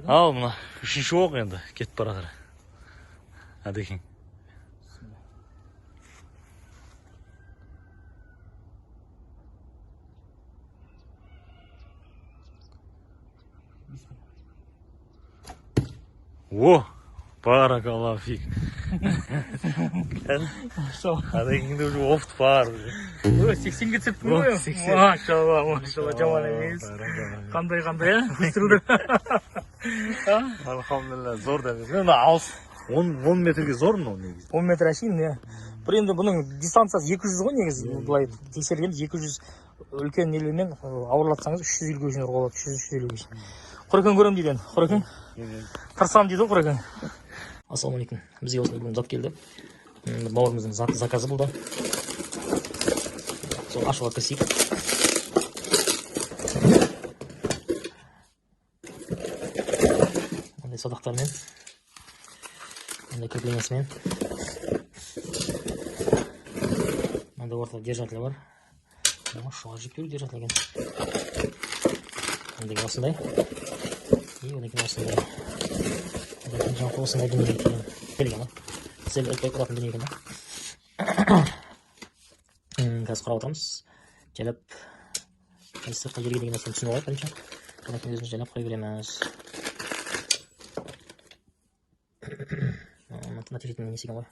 Ал мына үшінші оқ енді кетіп бара жатыр. Әдекең. О, баракаллаху фик. Әдекеңде уже опыт бар. 80-ге түсіптің ғой? Машалла, машалла, жаман емес. Қандай, быстырылды. Алхамдулилlah, зор да емес. Мен алыс 10 метрге зор мынау негізі. 10 метр әшейін, иә. Бір енді бұның дистанциясы 200 ғой негізі. Былай тексерген 200 үлкен нелермен ауырлатсаңыз 350-ге шейін болады, 300-350-ге шейін. Құрекең көрем дейді енді. Құрекең. Тырсам дейді ғой Құрекең. Ассалаумалейкум. Бізге осындай бүгін зат келді. Бауырымыздың заказы бұл да. Сол ашуға кірісейік. Мындай садақтармен, мындай креплениясымен. Мындай ортада держателі бар. Шуға жіктеу держателі екен. Мындай осындай. И одан кейін осындай. Жалпы осындай дүние екен. Келген ба? Сәл өтпей құратын дүние екен ба? Қазір құрап отырамыз. Жайлап. Сыртқа жерге деген нәрсені түсініп алайық бірінші. Одан кейін өзіміз жайлап қой береміз. Нәтижетінің несі екен ғой?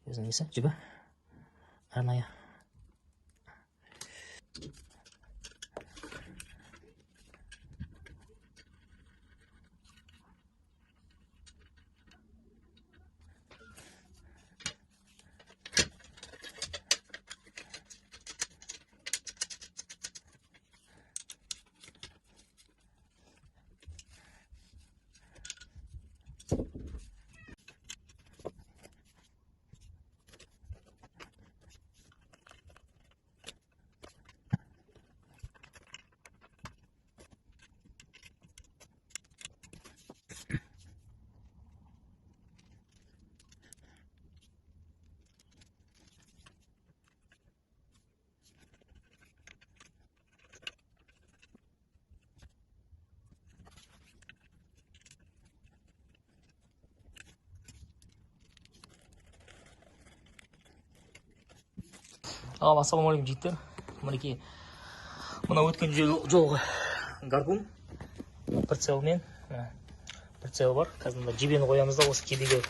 Өзінің несі? Жібі? Арнайы. Ассалаумалейкум жігіттер. Мінекей мына өткен жолғы гарпун прицелмен. Прицел бар. Қазір мына жебені қоямыз да осы кебеге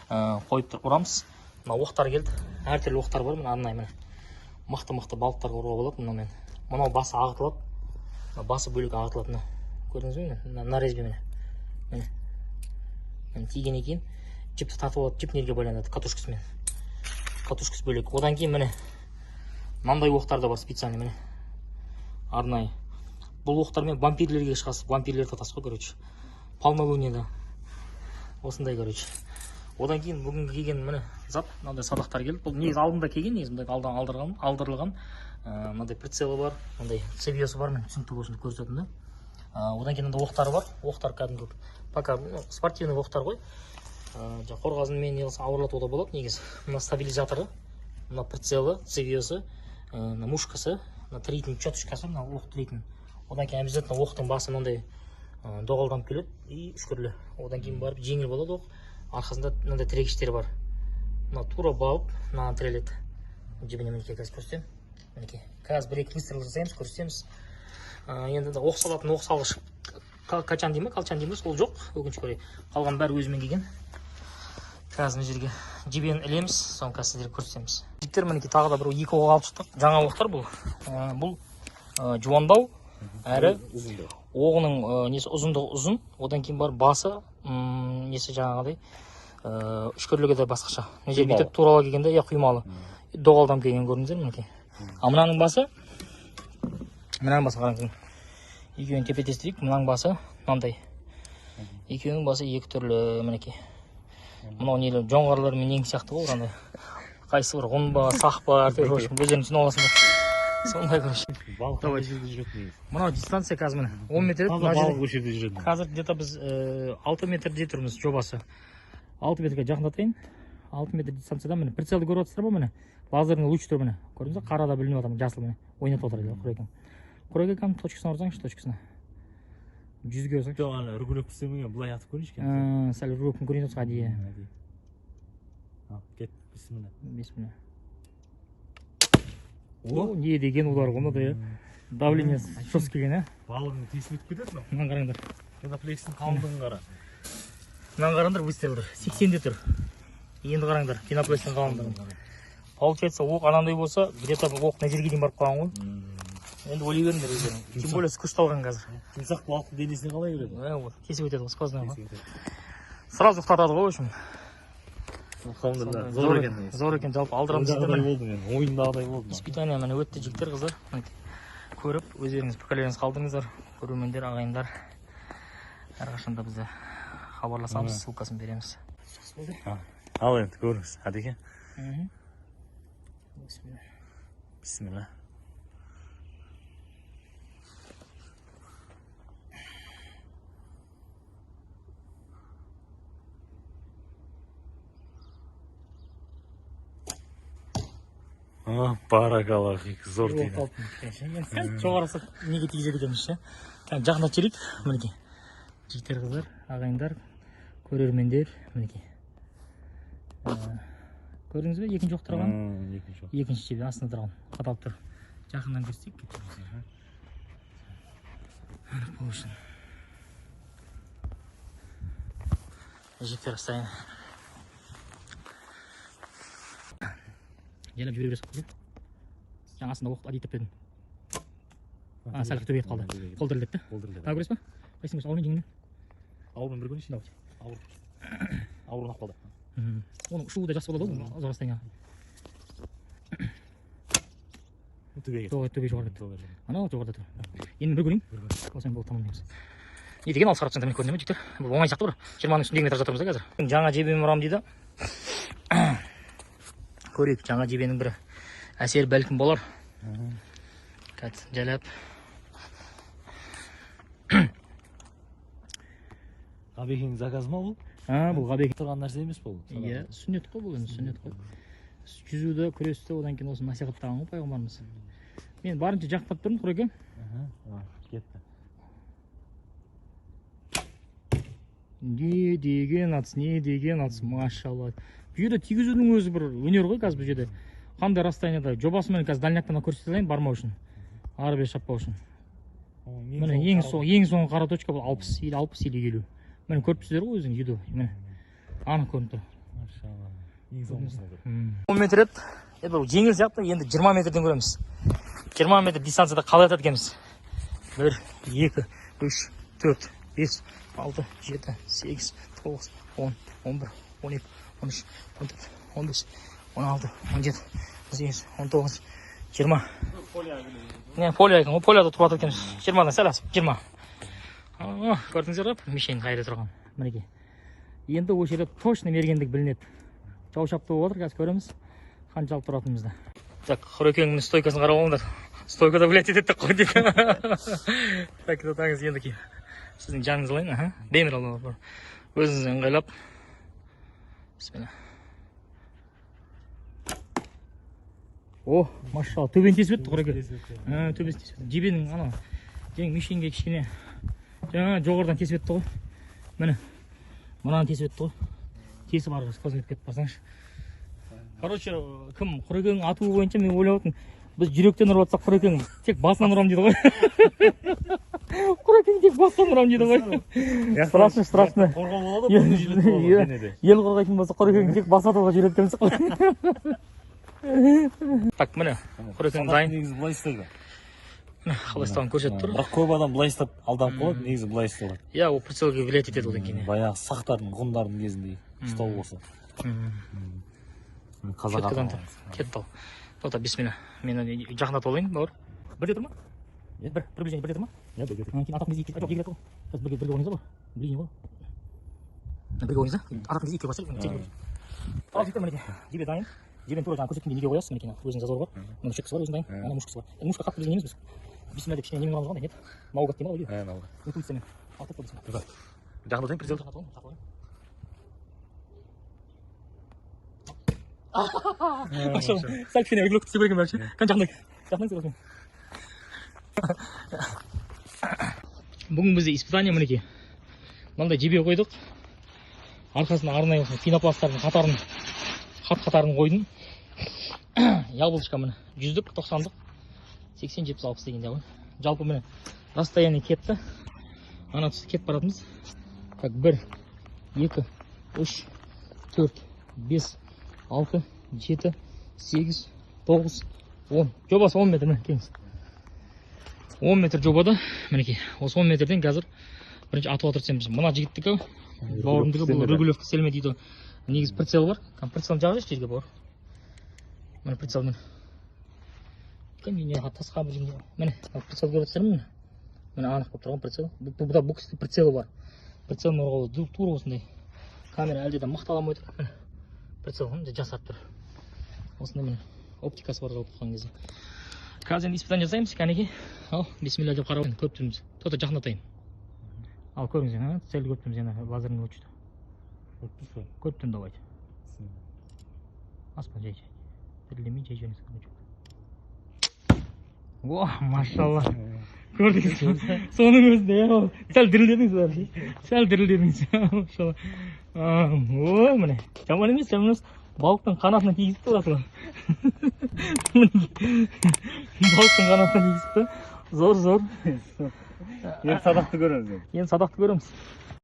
қойып ұрамыз. Мына оқтар келді. Әртүрлі оқтар бар. Мына арнайы міне. Мықты балықтарға ұруға болады мынамен. Мынау басы ағытылады. Басы бөлек ағытылады. Көрдіңіз бе міне? Мына резьбе міне. Міне тигеннен кейін жіпті тартып алады. Жіп неге байланады катушкасымен. Катушкасы бөлек. Одан кейін міне мынандай оқтар да бар специальный міне. Арнайы. Бұл оқтармен вампирлерге шығасыз. Вампирлер татасыз ғой, короче. Полнолунияда. Осындай, короче. Одан кейін бүгінгі келген міне зат, мынандай садақтар келді. Бұл негізі алдында келген, негізі мындай алдырылған. Мынандай прицелі бар, мындай цевьёсы бар, мен түсінікті болсын көрсететін да. Одан кейін мындай оқтары бар. Оқтар кәдімгі пока спортивный оқтар ғой. Қорғазынмен ауырлатуға болады негізі. Мына стабилизаторы, мына прицелі, цевьёсы, мушкасы, тритін четочкасы, оқ тритін. Одан кейін обязательно оқтың басы мынандай доғалданып келеді и үшкірлі. Одан кейін барып жеңіл болады оқ. Арқасында мынандай тірегіштері бар. Мына тура балып, мынаған тіреледі. Жібіне мінекей қазір көрсетемін. Мінекей. Қазір бір-екі выстрел жасаймыз, көрсетеміз. Енді оқ салатын оқ салғыш качан деймі, қалчан деймі, ол жоқ. Өкінішке орай. Қалған бәрі өзімен келген. Қазір мына жерге жебені ілеміз, соны қазір сіздерге көрсетеміз. Жігіттер мінекей тағы да бір екі оқ алып шықтық. Жаңа оқтар бұл. Бұл жуандау әрі оғының несі ұзындығы ұзын. Одан кейін бар басы несі жаңағыдай үшкірлігі де басқаша. Мына жерге бүйтіп турала келгенде я құймалы. Доғалдан келген көрдіңіздер мінекей. Мынаның басы қараңыз. Екеуін тепе-тестірейік. Мынаның басы мынандай. Екеуінің басы екі түрлі мінекей. Мынау нелі жоңғарлар мен ең сияқты ғой ұрандай. Қайсы бір ғұн ба, сақ ба, өздерін түсін аласыңдар. Сондай көрші. Балықта жерде жүретін. Мынау дистанция қазір міне 10 метр. Балық осы жерде жүретін. Қазір где-то біз 6 метрде тұрмыз жобасы. 6 метрге жақындатайын. 6 метр дистанцияда міне прицелді көріп отырсыздар ба міне? Лазерный луч тұр міне. Көрдіңіз бе? Қарада білініп жатыр, жасыл міне. Ойнатып отыр Құрекең. Құрекең точкасына ұрсаңызшы точкасына. 100ге қойсаңшы. Жоқ, ана үргілеп істемеген, былай атып көрейінші. Сәл үргіліп көрейін отсыға дейі. Кет, бисмилла. Бисмилла. О, не деген удар ғой да я. Давление жесткий екен, ә? Балығың тесіліп кетеді мынау. Мынаны қараңдар. Пеноплексің қалыңдығын қара. Мынаны қараңдар, выстрелдер. 80-де тұр. Енді қараңдар, пеноплексің қалыңдығын. Получается, оқ анандай болса, где-то оқ мына жерге дейін барып қалған ғой. Енді ойлай беріңдер өздерің. Тем более күшталған қазір. Жұмсақ балықтың денесіне қалай береді? Вот, кесіп өтеді ғой, сквозной ғой. Сразу ұқтатады ғой, в общем. Зор екен. Зор екен, жалпы алдырамыз. Ойындағыдай болды мен, ойындағыдай болды. Испытание міне өтті жігіттер, қыздар. Көріп, өздеріңіз пікірлеріңіз қалдыңыздар. Көрермендер, ағайындар. Әрқашанда бізде хабарласамыз, ссылкасын береміз. Ал енді көріңіз, Әдеке. Бисмилла. Бисмилла. Баракаллах, зор дейді. Енді сәл жоғарысы неге тигізеді екенбіз, ше. Жақындап келейік, мінекей. Жігіттер, қыздар, ағайындар, көрермендер, мінекей. Көрдіңіз бе? Екінші оқ тұрған. Екінші жебе астында тұрған. Қаталып тұр. Жақыннан көрсетейік. Бұл үшін. Жігіттер, астайын. Желіп жүре бересіп қойып. Жаңасында оқты адиттеп бедім. Сәл төбе ет қалды. Қол дірілдепті. Тағы көресіз ба? Қайсың көрсіз? Ауырмен жеңінен. Ауырмен бір көрейші. Ауырын ақ қалды. Оның ұшуы да жақсы болады ғой, зор астайын. Төбе жоғарда тұр. Анау жоғарда тұр. Енді бір көрейін. Осымен болып тамамдаймыз. Не деген алыс қарап көріне ме жігіттер? Бұл оңай сияқты бір. 20-ның үстіндегі метр жатырмыз да қазір. Жаңа жебем ұрам дейді. Көрейік, жаңа жебенің бір әсер бәлкім болар. Кәт, жәләп. Ғабекең заказ ма бұл? Бұл ғабекең тұрған нәрсе емес бұл. Иә, сүннет қой бұл, сүннет қой. Жүзуді, күресті, одан кейін осы насихаттаған ғой пайғамбарымыз. Мен барынша жақтап тұрмын, Құреке. Кетті. Не деген атыс, машалла. Бұл жерде тигізудің өзі бір өнер ғой қазір бұл жерде. Қандай расстоянияда жобасымен қазір дальняктан көрсете алайын бармау үшін. Ары бері шаппау үшін. Міне ең соңғы қара точка бұл 60 или 50. Міне көріп тұрсыздар ғой өзің юдо. Міне анық көрініп тұр. Машалла. Ең соңғысына көр. 10 метр еді. Бұл жеңіл сияқты, енді 20 метрден көреміз. 20 метр дистанцияда қалай атады екенбіз. 1, 2, 3, 4, 5, 6, 7, 8, 9, 10, 11, 12, 13, 14, 15, 16, 17, 18, 19, 20. Полия екен, полияда тұрып атып екенбіз. 20-дан сәл асып, 20. Көрдіңіздер ғой, мишень қайда тұрған. Мінекей. Енді осы жерде точно мергендік білінеді. Жау шапты болып отыр, қазір көреміз. Қаншалық тұратынымызды. Так, Құрекеңнің стойкасын қарап алыңдар. Стойкада білет етеді қой дейді. Так, тұтаңыз енді кейін. Сіздің жаныңыз алайын, беймір алыңдар. Өзіңізді ыңғайлап. Бисмилла. О, машалла, төбені тесіп өтті Құреке. Төбесі тесіп өтті. Жебенің ана, жаң мишенге кішкене жаңа жоғардан тесіп өтті ғой. Міне, мұнаны тесіп өтті ғой. Тесіп арғыз, көзіңіп кетіп барсаңшы. Короче, кім Құрекеңнің атуы бойынша мен ойлап отырмын. Біз жүректен ұрып атсақ, Құрекең тек басынан ұрам дейді ғой. Құрекең тек басынан ұрам дейді ғой. Страшно. Қорғау болады, бұны жилет болады. Ел қорғайтын болса, Құрекең тек бас атуға жүреткен сық. Так, міне, Құрекең дайын. Негізі былай істейді. Қалай істауын көрсетіп тұр. Бірақ көп адам былай істеп алданып қалады, негізі былай істеледі. Иә, ол прицелге влиять етеді одан кейін. Баяғы сақтардың, ғұндардың кезінде ұстау болса. Қазақ атамыз. Кетті ал. Тота, бисмилла. Мен жақындатып алайын, бауыр. Бірде тұр ма? Приближение бірде тұр ма? Иә, бірде тұр. Кейін атақ кезде екі кетті ғой. Бірге ойнайыз ба? Блин ғой. Бірге ойнайыз ба? Атақ кезде екі басыр. Ал жігіттер, мінеке. Жебе дайын. Жебені тура жаңа көрсеткенде неге қоясыз, мінекей. Өзінің зазоры бар. Мына шеткісі бар, өзінің дайын. Ана мушкасы бар. Мушка қатты біз неміз біз. Бисмилла деп кішкене немен қыламыз ғой, нет? Наугат деймін ғой, үйде. Наугат. Интуициямен. Алтып қой бисмилла. Жақындатайын, прицел. Сәл кішкене үлгілік істеп көрген бәрі ше. Жақындайық. Бүгін бізде испытание мінекей. Мынандай жебе қойдық. Арқасына арнайы пенопласттардың қатарын қойдым. Яблочко міне 100-дік, 90-дық, 80, 70, 60 дегенде ғой. Жалпы міне расстояние кетті. Ана тұсты кет баратымыз. Так, 1, 2, 3, 4, 5, 6, 7, 8, 9, 10. Жобасы 10 метр, міне кеңіз. 10 метр жобада, мінекей. Осы 10 метрден қазір бірінші атып отырсамыз. Мына жігіттікі, бауырымдікі, бұл регулевка селме дейді. Негіз прицел бар. Прицелін жағып жерге бауыр. Міне прицелмен. Тасқа бір жерге. Міне, прицел көріп тұрсыздар ма? Міне анық болып тұрған прицел. Бұда бұл кісі прицелі бар. Прицелмен ұрғалы тура осындай. Камера әлде де мақталамай тұр. Міне прицел жасап тұр. Осындай міне оптикасы бар жалпы тұрған кезде. Қазір енді испытание жасаймыз, кәнеке. Ал, бисмилля деп қарап көріп тұрмыз. Тота жақындатайын. Ал көріңіз, цель көріп тұрмыз, енді лазерный лучты. Көріп тұрмын, давайте. Аспан жай. Дірілемей жай жөнесі көріп. О, машалла. Көрдіңіз, соның өзінде, сәл дірілдедіңіз бар. Сәл дірілдедіңіз, машалла. О, міне, жаман емес, жаман емес. Балықтың қанатына кигізіп тұрасың. Балықтың қанатына кигізіп тұр. Зор. Енді садақты көреміз. Енді садақты көреміз.